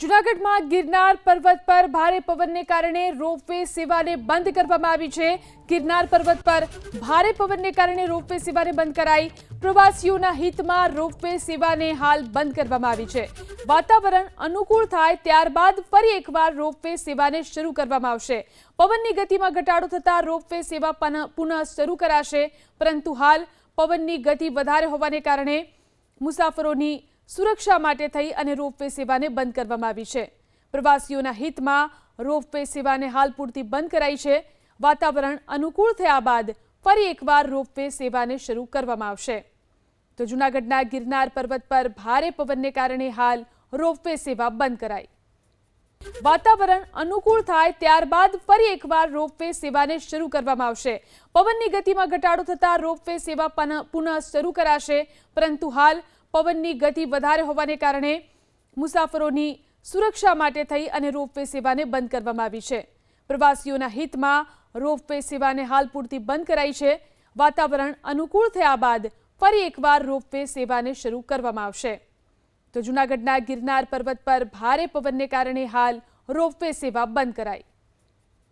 જૂનાગઢમાં ગિરનાર પર્વત પર ભારે પવનને કારણે રોપવે સેવાને બંધ કરવામાં આવી છે। ગિરનાર પર્વત પર ભારે પવનને કારણે રોપવે સેવાને બંધ કરાઈ। પ્રવાસીઓના હિતમાં રોપવે સેવાને હાલ બંધ કરવામાં આવી છે। વાતાવરણ અનુકૂળ થાય ત્યારબાદ ફરી એકવાર રોપવે સેવાને શરૂ કરવામાં આવશે। પવનની ગતિમાં ઘટાડો થતા રોપવે સેવા પુનઃ શરૂ કરાશે, પરંતુ હાલ પવનની ગતિ વધારે હોવાને કારણે મુસાફરોની સુરક્ષા માટે થઈ અને રોપવે સેવાને બંધ કરવામાં આવી છે। પ્રવાસીઓના હિતમાં રોપવે સેવાને હાલ પૂરતી બંધ કરાઈ છે। વાતાવરણ અનુકૂળ થયા બાદ ફરી એકવાર રોપવે સેવાને શરૂ કરવામાં આવશે। તો જૂનાગઢના ગિરનાર પર્વત પર ભારે પવનને કારણે હાલ રોપવે સેવા બંધ કરાઈ। વાતાવરણ અનુકૂળ થાય ત્યારબાદ ફરી એકવાર રોપવે સેવાને શરૂ કરવામાં આવશે। પવનની ગતિમાં ઘટાડો થતા રોપવે સેવા પુનઃ શરૂ કરાશે, પરંતુ હાલ પવનની ગતિ વધારે હોવાને કારણે મુસાફરોની સુરક્ષા માટે થઈ અને રોપવે સેવાને બંધ કરવામાં આવી છે। પ્રવાસીઓના હિતમાં રોપવે સેવાને હાલ પૂરતી બંધ કરાઈ છે। વાતાવરણ અનુકૂળ થયા બાદ ફરી એકવાર રોપવે સેવાને શરૂ કરવામાં આવશે। તો જૂનાગઢના ગિરનાર પર્વત પર ભારે પવનને કારણે હાલ રોપવે સેવા બંધ કરાઈ।